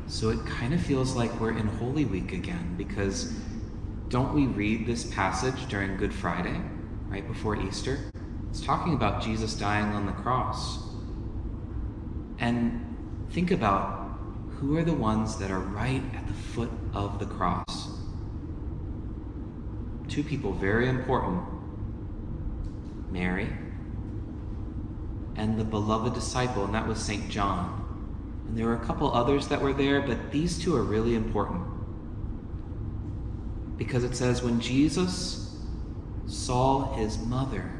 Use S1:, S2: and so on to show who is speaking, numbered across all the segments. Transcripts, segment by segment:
S1: So it kind of feels like we're in Holy Week again, because don't we read this passage during Good Friday, right before Easter? It's talking about Jesus dying on the cross. And think about who are the ones that are right at the foot of the cross. Two people very important, Mary and the beloved disciple, and that was St. John. And there were a couple others that were there, but these two are really important. Because it says, when Jesus saw his mother,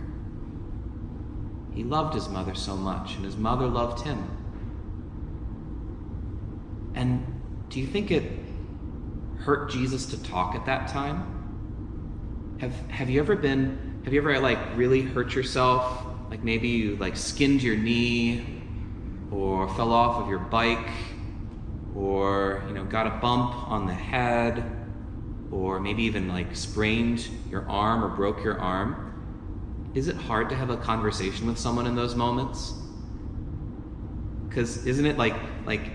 S1: he loved his mother so much, and his mother loved him. And do you think it hurt Jesus to talk at that time? Have you ever like really hurt yourself? Like maybe you like skinned your knee, or fell off of your bike, or got a bump on the head, or maybe even like sprained your arm or broke your arm. Is it hard to have a conversation with someone in those moments? Because isn't it like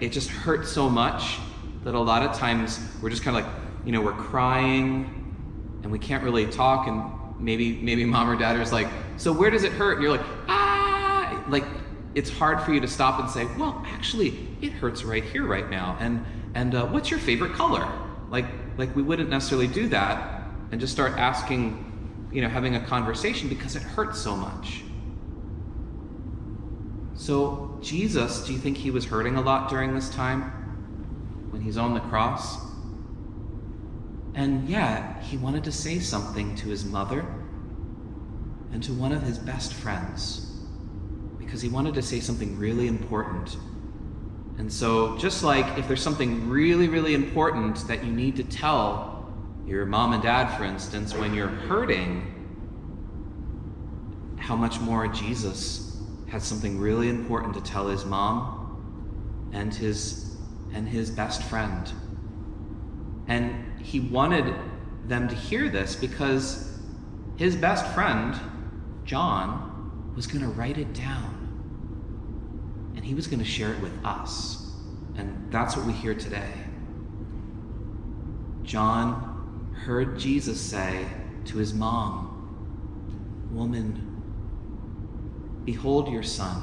S1: it just hurts so much that a lot of times we're just kind of like, we're crying and we can't really talk, and maybe mom or dad is like, so where does it hurt? And you're like, ah, like it's hard for you to stop and say, well, actually it hurts right here, right now. And what's your favorite color? Like we wouldn't necessarily do that and just start asking, having a conversation, because it hurts so much. So Jesus, do you think he was hurting a lot during this time when he's on the cross? And yeah, he wanted to say something to his mother and to one of his best friends, because he wanted to say something really important. And so just like if there's something really, really important that you need to tell your mom and dad, for instance, when you're hurting, how much more Jesus had something really important to tell his mom and his best friend. And he wanted them to hear this because his best friend, John, was going to write it down. And he was going to share it with us. And that's what we hear today. John heard Jesus say to his mom, "Woman, behold your son."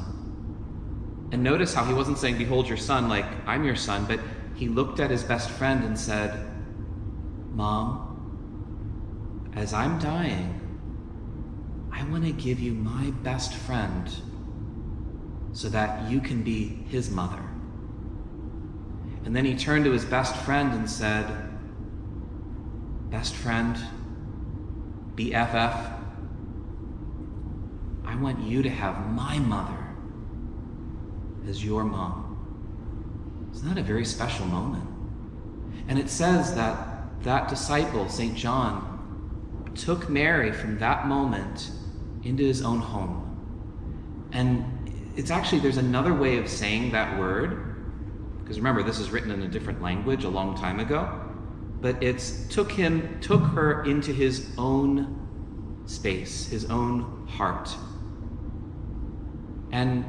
S1: And notice how he wasn't saying, "Behold your son," like, I'm your son, but he looked at his best friend and said, "Mom, as I'm dying, I want to give you my best friend so that you can be his mother." And then he turned to his best friend and said, "Best friend, BFF, I want you to have my mother as your mom." Isn't that a very special moment? And it says that disciple, St. John, took Mary from that moment into his own home. And it's actually, there's another way of saying that word, because remember, this is written in a different language a long time ago, but it's took her into his own space, his own heart. And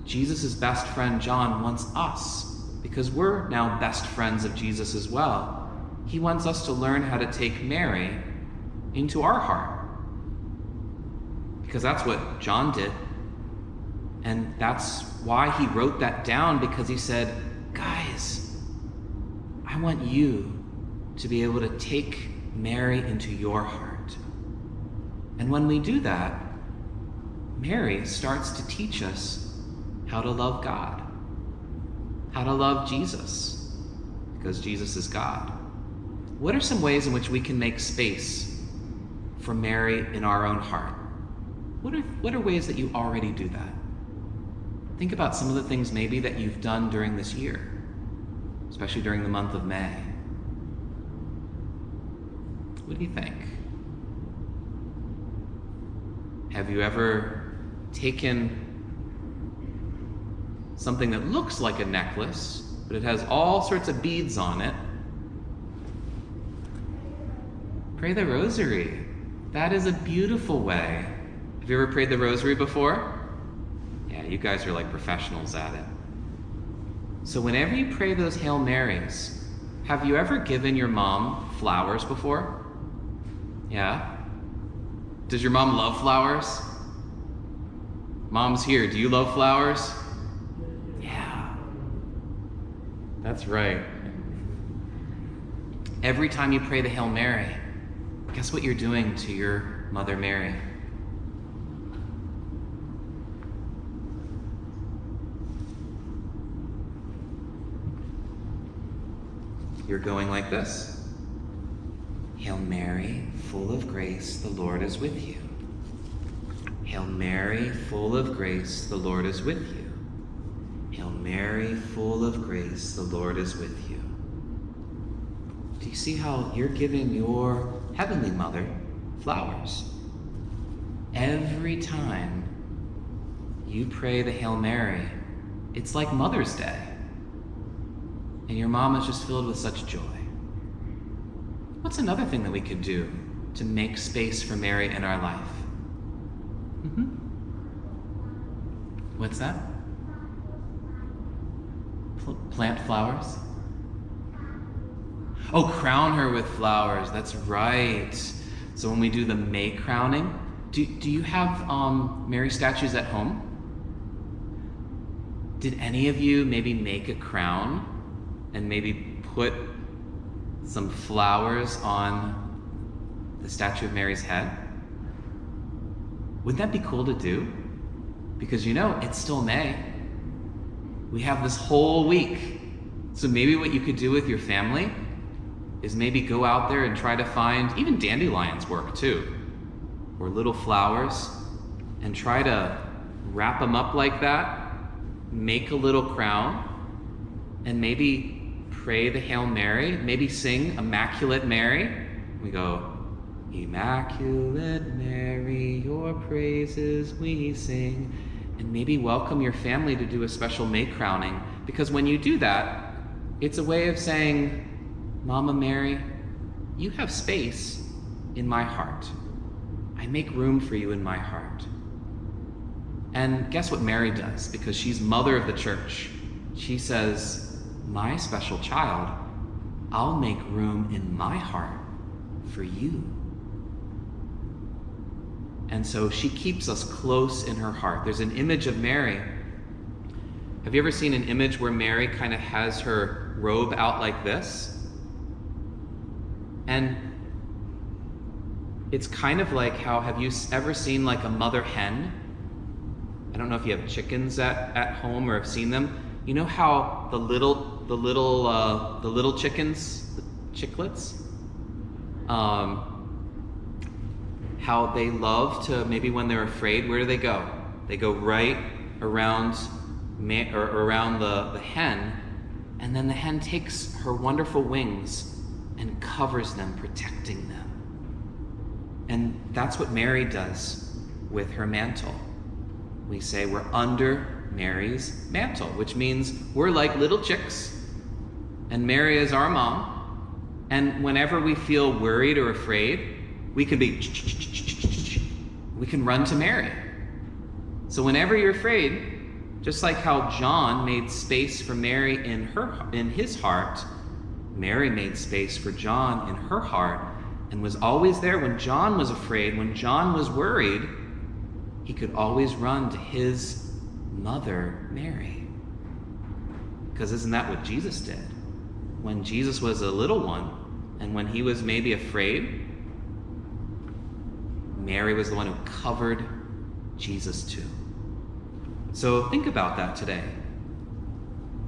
S1: Jesus' best friend John wants us, because we're now best friends of Jesus as well. He wants us to learn how to take Mary into our heart, because that's what John did. And that's why he wrote that down, because he said, guys, I want you to be able to take Mary into your heart. And when we do that, Mary starts to teach us how to love God, how to love Jesus, because Jesus is God. What are some ways in which we can make space for Mary in our own heart? What are ways that you already do that? Think about some of the things maybe that you've done during this year, especially during the month of May. What do you think? Have you ever taken something that looks like a necklace, but it has all sorts of beads on it? Pray the Rosary. That is a beautiful way. Have you ever prayed the Rosary before? Yeah, you guys are like professionals at it. So whenever you pray those Hail Marys, have you ever given your mom flowers before? Yeah? Does your mom love flowers? Mom's here. Do you love flowers? Yeah. That's right. Every time you pray the Hail Mary, guess what you're doing to your Mother Mary? You're going like this. Hail Mary, full of grace, the Lord is with you. Hail Mary, full of grace, the Lord is with you. Hail Mary, full of grace, the Lord is with you. Do you see how you're giving your Heavenly Mother flowers? Every time you pray the Hail Mary, it's like Mother's Day. And your mom is just filled with such joy. What's another thing that we could do to make space for Mary in our life? What's that? Plant flowers? Oh, crown her with flowers. That's right. So when we do the May crowning, do you have Mary statues at home? Did any of you maybe make a crown and maybe put some flowers on the statue of Mary's head? Wouldn't that be cool to do? Because it's still May. We have this whole week. So maybe what you could do with your family is maybe go out there and try to find, even dandelions work too, or little flowers, and try to wrap them up like that, make a little crown, and maybe pray the Hail Mary, maybe sing Immaculate Mary. We go, Immaculate Mary, your praises we sing. And maybe welcome your family to do a special May crowning, because when you do that, it's a way of saying, Mama Mary, you have space in my heart. I make room for you in my heart. And guess what Mary does? Because she's Mother of the Church. She says, my special child, I'll make room in my heart for you. And so she keeps us close in her heart. There's an image of Mary. Have you ever seen an image where Mary kind of has her robe out like this? And it's kind of like how, have you ever seen like a mother hen? I don't know if you have chickens at home or have seen them. You know how the little chickens, the chicklets, how they love to, maybe when they're afraid, where do they go? They go right around the hen, and then the hen takes her wonderful wings and covers them, protecting them. And that's what Mary does with her mantle. We say we're under Mary's mantle, which means we're like little chicks, and Mary is our mom. And whenever we feel worried or afraid, we can run to Mary. So whenever you're afraid, just like how John made space for Mary in his heart, Mary made space for John in her heart and was always there when John was afraid, when John was worried. He could always run to his mother, Mary. Because isn't that what Jesus did? When Jesus was a little one, and when he was maybe afraid, Mary was the one who covered Jesus too. So think about that today.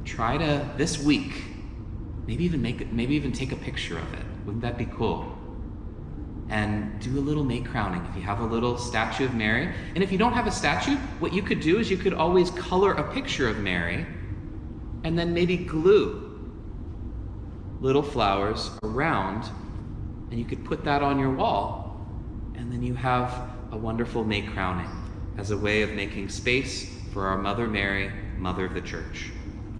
S1: Try to, this week, maybe even take a picture of it. Wouldn't that be cool? And do a little May crowning if you have a little statue of Mary. And if you don't have a statue, what you could do is you could always color a picture of Mary and then maybe glue little flowers around, and you could put that on your wall, and then you have a wonderful May crowning as a way of making space for our Mother Mary, Mother of the Church.